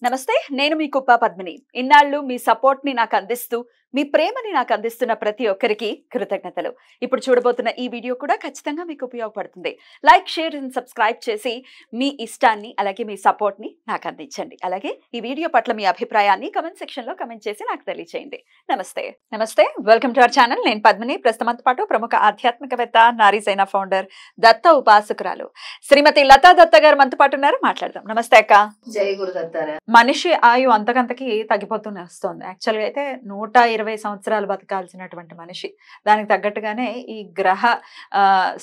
నమస్తే, నేను మీ కుప్ప పద్మిని. ఇన్నాళ్ళు మీ సపోర్ట్ ని నాకు అందిస్తూ, మీ ప్రేమని నాకు అందిస్తున్న ప్రతి ఒక్కరికి కృతజ్ఞతలు. ఇప్పుడు చూడబోతున్న ఈ వీడియో కూడా ఖచ్చితంగా మీకు ఉపయోగపడుతుంది. లైక్, షేర్ అండ్ సబ్స్క్రైబ్ చేసి మీ ఇష్టాన్ని అలాగే మీ సపోర్ట్ ని నాకు అందించండి. అలాగే ఈ వీడియో పట్ల మీ అభిప్రాయాన్ని కమెంట్ సెక్షన్ లో కమెంట్ చేసి నాకు తెలియజేయండి. నమస్తే, వెల్కమ్ టు అవర్ ఛానల్. నేను పద్మిని. ప్రస్తుతంతో పాటు ప్రముఖ ఆధ్యాత్మికవేత్త, నారీసేన ఫౌండర్, దత్త ఉపాసకురాలు శ్రీమతి లతా దత్త గారు మనతో పాటు ఉన్నారు. మాట్లాడదాం. నమస్తే అక్క. జై గురుదత్తారా. మనిషి ఆయు అంతకంతకి తగ్గిపోతూనే వస్తుంది. యాక్చువల్గా అయితే 120 సంవత్సరాలు బతకాల్సినటువంటి మనిషి, దానికి తగ్గట్టుగానే ఈ గ్రహ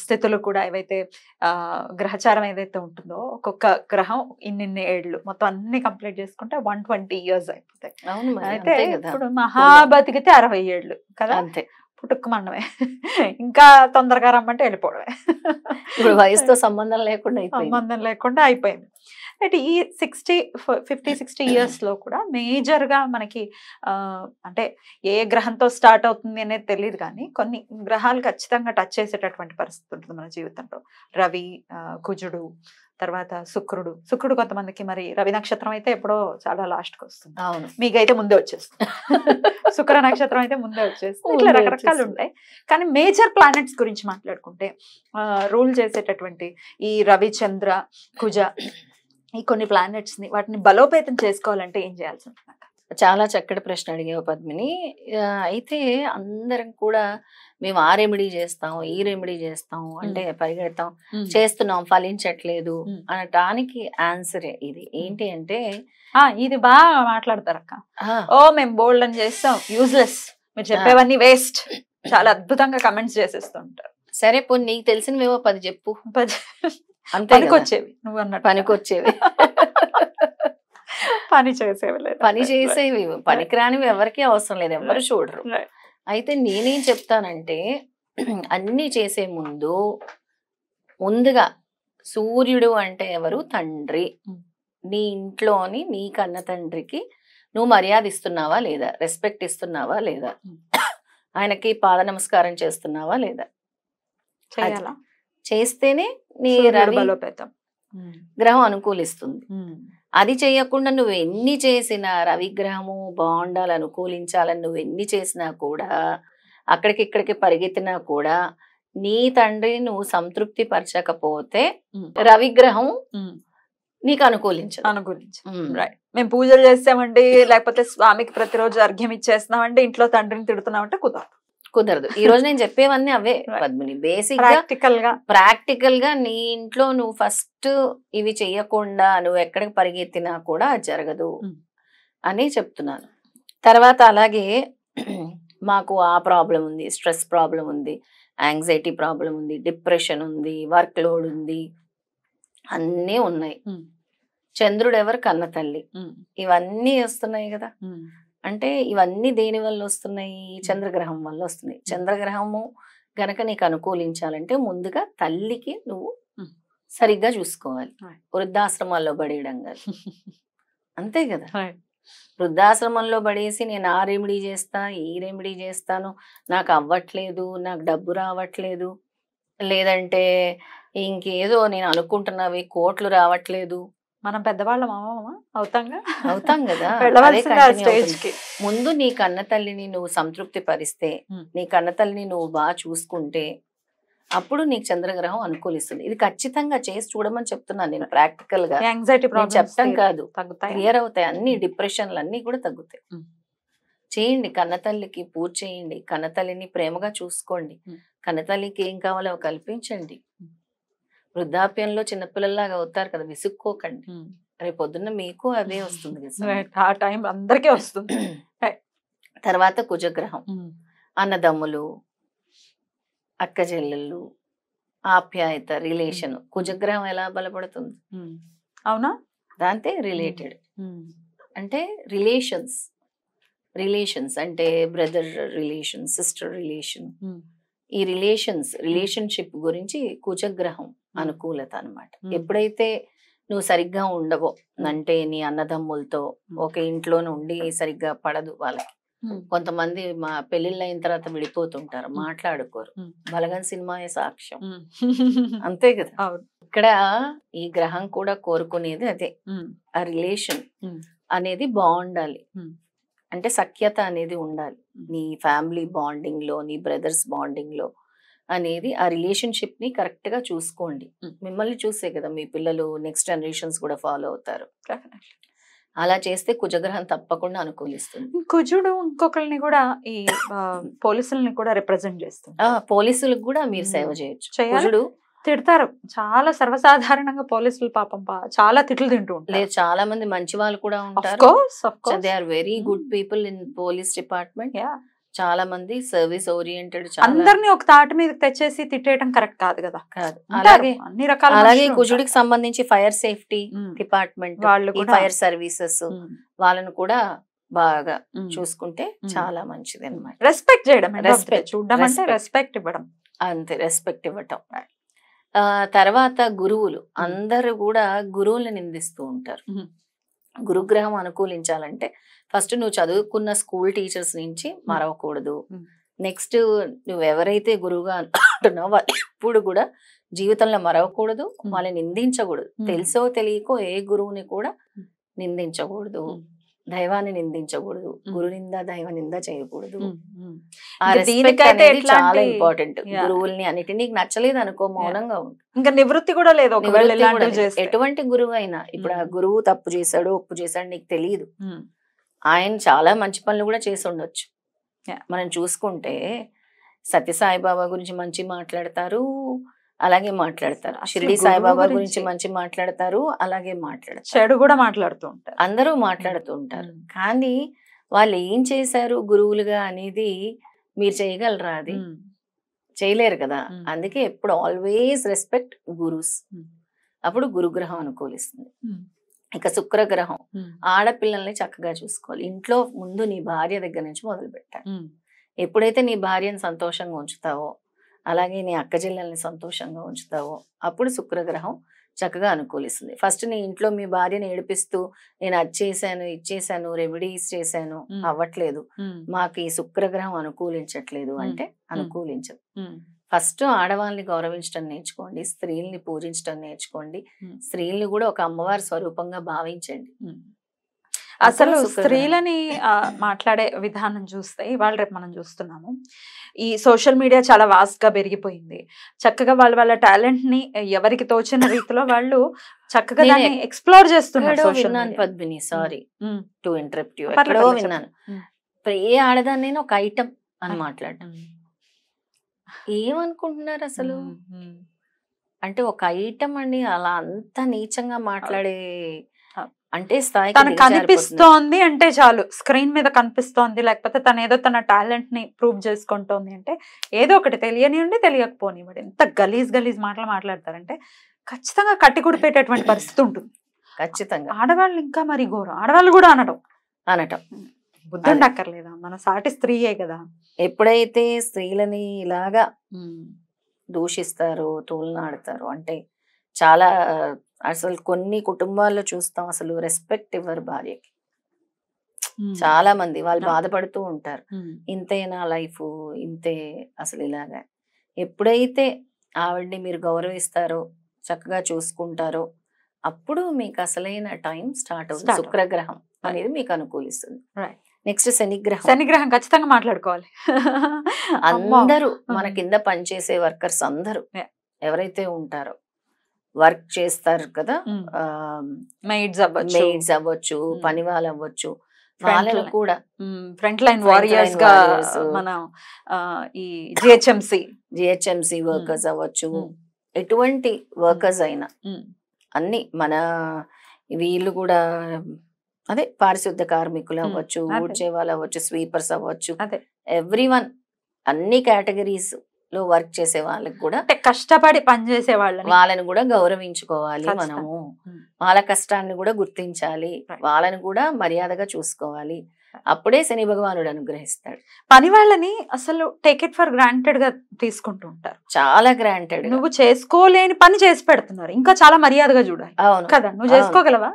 స్థితులు కూడా ఏవైతే గ్రహచారం ఏదైతే ఉంటుందో, ఒక్కొక్క గ్రహం ఇన్ని ఏళ్ళు మొత్తం అన్ని కంప్లీట్ చేసుకుంటే 120 years అయిపోతాయి. అయితే ఇప్పుడు మహా బతికితే 60 ఏళ్ళు కదా, అంతే. పుట్టుకుమన్నమే, ఇంకా తొందరగా రమ్మంటే వెళ్ళిపోవడమే. ఇప్పుడు వయసుతో సంబంధం లేకుండా అయిపోయింది. అయితే ఈ 50-60 years లో కూడా మేజర్ గా మనకి అంటే ఏ గ్రహంతో స్టార్ట్ అవుతుంది అనేది తెలియదు, కానీ కొన్ని గ్రహాలు ఖచ్చితంగా టచ్ చేసేటటువంటి పరిస్థితి ఉంటుంది మన జీవితంలో. రవి, కుజుడు, తర్వాత శుక్రుడు కొంతమందికి మరి రవి నక్షత్రం అయితే ఎప్పుడో చాలా లాస్ట్ కి వస్తుంది. అవును, మీకైతే ముందే వచ్చేస్తుంది. శుక్ర నక్షత్రం అయితే ముందే వచ్చేస్తుంది. ఇట్లా రకరకాలు ఉంటాయి. కానీ మేజర్ ప్లానెట్స్ గురించి మాట్లాడుకుంటే రూల్ చేసేటటువంటి ఈ రవి, చంద్ర, కుజ, ఈ కొన్ని ప్లానెట్స్ ని వాటిని బలోపేతం చేసుకోవాలంటే ఏం చేయాల్సి ఉంటుంది? చాలా చక్కటి ప్రశ్న అడిగావు పద్మిని. అయితే అందరం కూడా మేము ఆ రెమెడీ చేస్తాం, ఈ రెమెడీ చేస్తాం అంటే పరిగెడతాం, చేస్తున్నాం, ఫలించట్లేదు అనటానికి ఆన్సర్ ఇది ఏంటి అంటే, ఇది బాగా మాట్లాడతారు అక్క. మేము బోల్డ్ అని చేస్తాం, యూజ్లెస్, మీరు చెప్పేవన్నీ వేస్ట్, చాలా అద్భుతంగా కమెంట్స్ చేసేస్తుంటారు. సరే పోనీ నీకు తెలిసినవేవో 10 చెప్పు. అంతే, పనికొచ్చేవి. నువ్వు అన్నట్టు పనికొచ్చేవి, పని చేసేవి. పనికిరానివి ఎవరికి అవసరం లేదు, ఎవరు చూడరు. అయితే నేనేం చెప్తానంటే, అన్ని చేసే ముందుగా సూర్యుడు అంటే ఎవరు? తండ్రి. నీ ఇంట్లోని నీ కన్న తండ్రికి నువ్వు మర్యాద ఇస్తున్నావా లేదా, రెస్పెక్ట్ ఇస్తున్నావా లేదా, ఆయనకి పాద నమస్కారం చేస్తున్నావా లేదా? చేస్తేనే నీ రవి గ్రహం అనుకూలిస్తుంది. అది చేయకుండా నువ్వు ఎన్ని చేసినా, రవిగ్రహము బాగుండాలి, అనుకూలించాలని నువ్వు ఎన్ని చేసినా కూడా, అక్కడికి పరిగెత్తినా కూడా, నీ తండ్రిని నువ్వు సంతృప్తి పరచకపోతే రవిగ్రహం నీకు అనుకూలించదు. మేము పూజలు చేస్తామండి, లేకపోతే స్వామికి ప్రతిరోజు అర్ఘ్యం ఇచ్చేస్తున్నామండి, ఇంట్లో తండ్రిని తిడుతున్నామంటే కుదరదు. ఈ రోజు నేను చెప్పేవన్నీ అవే పద్మిని. బేసిక్ ప్రాక్టికల్ గా నీ ఇంట్లో నువ్వు ఫస్ట్ ఇవి చెయ్యకుండా నువ్వు ఎక్కడికి పరిగెత్తినా కూడా జరగదు అని చెప్తున్నాను. తర్వాత అలాగే మాకు ఆ ప్రాబ్లం ఉంది, స్ట్రెస్ ప్రాబ్లం ఉంది, యాంగ్జైటీ ప్రాబ్లం ఉంది, డిప్రెషన్ ఉంది, వర్క్ లోడ్ ఉంది, అన్నీ ఉన్నాయి. చంద్రుడు ఎవరు? కన్న తల్లి. ఇవన్నీ వస్తున్నాయి కదా. అంటే ఇవన్నీ దేని వల్ల వస్తున్నాయి? చంద్రగ్రహం వల్ల వస్తున్నాయి. చంద్రగ్రహము గనక నీకు అనుకూలించాలంటే ముందుగా తల్లికి నువ్వు సరిగ్గా చూసుకోవాలి. వృద్ధాశ్రమాల్లో పడేయడం కాదు, అంతే కదా. వృద్ధాశ్రమంలో పడేసి నేను ఆ రెమెడీ చేస్తా, ఈ రెమెడీ చేస్తాను, నాకు అవ్వట్లేదు, నాకు డబ్బు రావట్లేదు, లేదంటే ఇంకేదో నేను అనుకుంటున్నవి కోట్లు రావట్లేదు. మనం పెద్దవాళ్ళం అవుతాం కదా. ముందు నీ కన్న తల్లిని నువ్వు సంతృప్తి పరిస్తే, నీ కన్న తల్లిని నువ్వు బాగా చూసుకుంటే, అప్పుడు నీకు చంద్రగ్రహం అనుకూలిస్తుంది. ఇది ఖచ్చితంగా చేసి చూడమని చెప్తున్నాను నేను. ప్రాక్టికల్ గా చెప్తాం కాదు, క్లియర్ అవుతాయి. అన్ని డిప్రెషన్లు అన్ని కూడా తగ్గుతాయి. చేయండి, కన్నతల్లికి పూజ చేయండి, కన్నతల్లిని ప్రేమగా చూసుకోండి, కన్నతల్లికి ఏం కావాలో కల్పించండి. వృద్ధాప్యంలో చిన్నపిల్లల్లాగా అవుతారు కదా, విసుక్కోకండి. రేపు పొద్దున్న మీకు అదే వస్తుంది అందరికీ వస్తుంది. తర్వాత కుజగ్రహం, అన్నదమ్ములు, అక్క చెల్లెళ్ళు, ఆప్యాయత, రిలేషన్. కుజగ్రహం ఎలా బలపడుతుంది? అవునా? దాంతో రిలేటెడ్ అంటే రిలేషన్స్ అంటే బ్రదర్ రిలేషన్, సిస్టర్ రిలేషన్. ఈ రిలేషన్షిప్ గురించి కుజగ్రహం అనుకూలత అన్నమాట. ఎప్పుడైతే నువ్వు సరిగ్గా ఉండవో, అంటే నీ అన్నదమ్ములతో ఒక ఇంట్లోనే ఉండి సరిగ్గా పడదు వాళ్ళకి. కొంతమంది మా పెళ్లిళ్ళు అయిన తర్వాత విడిపోతుంటారు, మాట్లాడుకోరు. బలగన్ సినిమాయే సాక్ష్యం, అంతే కదా. ఇక్కడ ఈ గ్రహం కూడా కోరుకునేది అదే, ఆ రిలేషన్. అనేది బాగుండాలి. అంటే సఖ్యత అనేది ఉండాలి నీ ఫ్యామిలీ బాండింగ్ లో, నీ బ్రదర్స్ బాండింగ్ లో అనేది. ఆ రిలేషన్షిప్ ని కరెక్ట్ గా చూసుకోండి. మిమ్మల్ని చూసే కదా మీ పిల్లలు నెక్స్ట్ జనరేషన్స్ కూడా ఫాలో అవుతారు. అలా చేస్తే కుజగ్రహం తప్పకుండా అనుకూలిస్తుంది. కుజుడు ఇంకొకరిని కూడా ఈ పోలీసుల్ని కూడా రిప్రజెంట్ చేస్తుంది. పోలీసులకు కూడా మీరు సేవ చేయొచ్చు. కుజుడు తిడతారు చాలా సర్వసాధారణంగా పోలీసులు పాపం చాలా తిట్లు తింటూ ఉంటారు. చాలా మంది మంచి వాళ్ళు కూడా ఉంటారు. They are very good people in police department. చాలా మంది సర్వీస్ ఓరియంటెడ్. అందరినీ ఒక తాటి మీద తెచ్చేసి తిట్టేయడం కరెక్ట్ కాదు కదా. కాదు. అలాగే అన్ని రకాల అలాగే కుజుడికి సంబంధించి fire safety department, fire services వాళ్ళను కూడా బాగా చూసుకుంటే చాలా మంచిది అన్నమాట. రెస్పెక్ట్ చేయడం, చూడడం అంటే రెస్పెక్ట్ ఇవ్వడం, అంతే, రెస్పెక్ట్ ఇవ్వటం. తర్వాత గురువులు అందరూ కూడా గురువుల్ని నిందిస్తూ ఉంటారు. గురుగ్రహం అనుకూలించాలంటే ఫస్ట్ నువ్వు చదువుకున్న స్కూల్ టీచర్స్ నుంచి మరవకూడదు. నెక్స్ట్ నువ్వు ఎవరైతే గురువుగా అంటున్నావో ఎప్పుడు కూడా జీవితంలో మరవకూడదు, వాళ్ళని నిందించకూడదు. తెలుసో తెలియకో ఏ గురువుని కూడా నిందించకూడదు, దైవాన్ని నిందించకూడదు, గురు నింద దైవ నింద చేయకూడదు. ఆ రెస్పెక్ట్ అనేది చాలా ఇంపార్టెంట్. గురువుల్ని అన్నిటి నీకు నచ్చలేదు అనుకో, మౌనంగా ఉంటుంది. ఇంకా నివృత్తి కూడా లేదు. ఎటువంటి గురువు అయినా ఇప్పుడు ఆ గురువు తప్పు చేశాడు ఒప్పు చేశాడు నీకు తెలియదు. ఆయన చాలా మంచి పనులు కూడా చేసి ఉండొచ్చు. మనం చూసుకుంటే సత్యసాయిబాబా గురించి మంచి మాట్లాడతారు, అలాగే మాట్లాడతారు. షిరిడి సాయిబాబా గురించి మంచి మాట్లాడతారు, అలాగే మాట్లాడతారు. చెడు కూడా మాట్లాడుతూ ఉంటారు. అందరూ మాట్లాడుతూ ఉంటారు. కానీ వాళ్ళు ఏం చేశారు గురువులుగా అనేది మీరు చేయగలరా? అది చేయలేరు కదా. అందుకే ఎప్పుడు ఆల్వేస్ రెస్పెక్ట్ గురుస్. అప్పుడు గురుగ్రహం అనుకూలిస్తుంది. ఇక శుక్రగ్రహం ఆడపిల్లల్ని చక్కగా చూసుకోవాలి. ఇంట్లో ముందు నీ భార్య దగ్గర నుంచి మొదలు పెట్టాలి. ఎప్పుడైతే నీ భార్యను సంతోషంగా ఉంచుతావో, అలాగే నీ అక్క చెల్లెల్ని సంతోషంగా ఉంచుతావో, అప్పుడు శుక్రగ్రహం చక్కగా అనుకూలిస్తుంది. ఫస్ట్ నీ ఇంట్లో మీ భార్యను ఏడిపిస్తూ నేను అది చేశాను ఇది చేశాను రెమెడీస్ చేశాను అవ్వట్లేదు, మాకు ఈ శుక్రగ్రహం అనుకూలించట్లేదు అంటే అనుకూలించదు. ఫస్ట్ ఆడవాళ్ళని గౌరవించడం నేర్చుకోండి, స్త్రీల్ని పూజించడం నేర్చుకోండి, స్త్రీల్ని కూడా ఒక అమ్మవారి స్వరూపంగా భావించండి. అసలు స్త్రీలని మాట్లాడే విధానం చూస్తే ఇవాళ రేపు మనం చూస్తున్నాము, ఈ సోషల్ మీడియా చాలా వాస్ట్ గా పెరిగిపోయింది. చక్కగా వాళ్ళ టాలెంట్ ని ఎవరికి తోచిన రీతిలో వాళ్ళు చక్కగా దాన్ని ఎక్స్ప్లోర్ చేస్తున్నారు. Padmini, sorry to interrupt you, ఎక్కడో విన్నాను, ఏ ఆడదాన్ని ఒక ఐటమ్ అని మాట్లాడటం. ఏమనుకుంటున్నారు అసలు? అంటే ఒక ఐటమ్ అండి, అలా అంత నీచంగా మాట్లాడే అంటే స్థాయి కనిపిస్తోంది అంటే చాలు, స్క్రీన్ మీద కనిపిస్తోంది, లేకపోతే తను ఏదో తన టాలెంట్ ని ప్రూవ్ చేసుకుంటోంది అంటే ఏదో ఒకటి తెలియనివ్వండి తెలియకపోనివ్వండి ఎంత గలీజ్ మాటలు మాట్లాడతారంటే ఖచ్చితంగా కట్టి కుడిపేటటువంటి పరిస్థితి ఉంటుంది. ఖచ్చితంగా ఆడవాళ్ళు ఇంకా మరి ఘోరం. ఆడవాళ్ళు కూడా అనటం బుద్ధి ఉండక్కర్లేదా? మన సాటి స్త్రీయే కదా. ఎప్పుడైతే స్త్రీలని ఇలాగా దూషిస్తారో తోలనాడతారో అంటే చాలా అసలు కొన్ని కుటుంబాల్లో చూస్తాం అసలు రెస్పెక్ట్ ఇవ్వరు భార్యకి. చాలా మంది వాళ్ళు బాధపడుతూ ఉంటారు, ఇంతేనా లైఫ్, ఇంతే అసలు ఇలాగా. ఎప్పుడైతే ఆవిడ్ని మీరు గౌరవిస్తారో చక్కగా చూసుకుంటారో అప్పుడు మీకు అసలైన టైం స్టార్ట్ అవుతుంది. శుక్రగ్రహం అనేది మీకు అనుకూలిస్తుంది. నెక్స్ట్ శనిగ్రహం ఖచ్చితంగా మాట్లాడుకోవాలి. అందరూ మన కింద పనిచేసే వర్కర్స్ అందరూ ఎవరైతే ఉంటారో వర్క్ చేస్తారు కదా, మెయిడ్స్ అవ్వచ్చు, పని వాళ్ళు అవ్వచ్చు, వాళ్ళని కూడా ఫ్రంట్ లైన్ వారియర్స్ గా మన ఈ జిహెచ్ఎంసి వర్కర్స్ అవ్వచ్చు, ఎటువంటి వర్కర్స్ అయినా అన్ని మన వీళ్ళు కూడా అదే పారిశుద్ధ కార్మికులు అవ్వచ్చు, ఊడ్చే వాళ్ళు అవ్వచ్చు, స్వీపర్స్ అవ్వచ్చు, ఎవ్రీవన్ అన్ని కేటగిరీస్ లో వర్క్ చేసే వాళ్ళకి కూడా కష్టపడి పనిచేసే వాళ్ళని కూడా గౌరవించుకోవాలి. మనము వాళ్ళ కష్టాన్ని కూడా గుర్తించాలి, వాళ్ళని కూడా మర్యాదగా చూసుకోవాలి. అప్పుడే శని భగవానుడు అనుగ్రహిస్తాడు. పని వాళ్ళని అసలు టేక్ ఇట్ ఫర్ గ్రాంటెడ్ గా తీసుకుంటూ ఉంటారు, చాలా గ్రాంటెడ్. నువ్వు చేసుకోలేని పని చేసి పెడుతున్నారు, ఇంకా చాలా మర్యాదగా చూడాలి. అవును కదా, నువ్వు చేసుకోగలవా?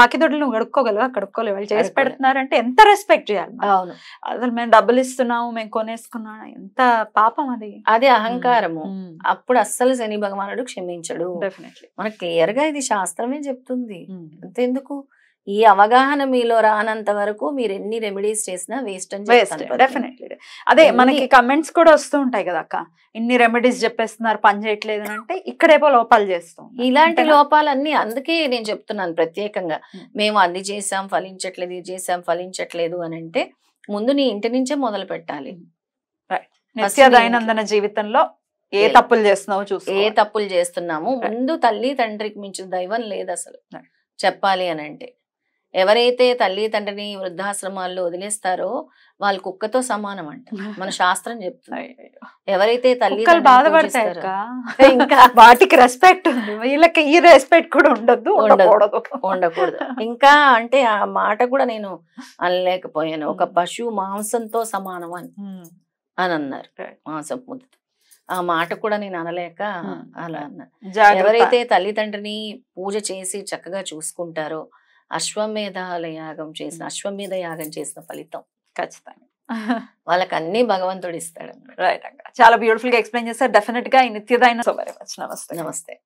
పాకిదొడ్లు నువ్వు కడుక్కోగలవా? కడుక్కోలేవు. వాళ్ళు చేసి పెడుతున్నారు అంటే ఎంత రెస్పెక్ట్ చేయాలి. అవును, అసలు మేము డబ్బులు ఇస్తున్నాము, మేము కొనేసుకున్నాం, ఎంత పాపం అది. అదే అహంకారము. అప్పుడు అస్సలు శని భగవానుడు క్షమించడు. డెఫినెట్లీ మనకు క్లియర్ గా ఇది శాస్త్రమే చెప్తుంది. అంతెందుకు ఈ అవగాహన మీలో రానంత వరకు మీరు ఎన్ని రెమెడీస్ చేసినా వేస్ట్ అని చెప్తాను. డెఫినెట్లీ అదే మనకి కమెంట్స్ కూడా వస్తూ ఉంటాయి కదా అక్క, ఇన్ని రెమెడీస్ చెప్పేస్తున్నారు పని చేయట్లేదు అని, అంటే ఇక్కడేపో లోపాలు చేస్తాం. ఇలాంటి లోపాలన్నీ అందుకే నేను చెప్తున్నాను ప్రత్యేకంగా. మేము అది చేసాం ఫలించట్లేదు, ఇది చేసాం ఫలించట్లేదు అని అంటే ముందు నీ ఇంటి నుంచే మొదలు పెట్టాలి. నిత్య దైనందిన జీవితంలో ఏ తప్పులు చేస్తున్నావు చూసి, ఏ తప్పులు చేస్తున్నాము, ముందు తల్లి తండ్రికి మించిన దైవం లేదు అసలు చెప్పాలి అని అంటే. ఎవరైతే తల్లి తండ్రిని వృద్ధాశ్రమాల్లో వదిలేస్తారో వాళ్ళు కుక్కతో సమానం అంట మన శాస్త్రం చెప్తుంది. ఎవరైతే తల్లి బాధపడతాయి ఇంకా వాటికి రెస్పెక్ట్ ఉంది, వీళ్ళకి ఈ రెస్పెక్ట్ కూడా ఉండదు ఉండకూడదు. ఇంకా అంటే ఆ మాట కూడా నేను అనలేకపోయాను. ఒక పశువు మాంసంతో సమానం అని అన్నారు, మాంసం ముద్ద. ఆ మాట కూడా నేను అనలేక అలా అన్నా. ఎవరైతే తల్లిదండ్రిని పూజ చేసి చక్కగా చూసుకుంటారో అశ్వమేధ యాగం చేసిన ఫలితం ఖచ్చితంగా వాళ్ళకి అన్ని భగవంతుడు ఇస్తాడు. రైట్ అక్క, చాలా బ్యూటిఫుల్ గా ఎక్స్ప్లెయిన్ చేస్తారు. డెఫినెట్ గా ఈ నిత్యదైన. So very much. నమస్తే. నమస్తే.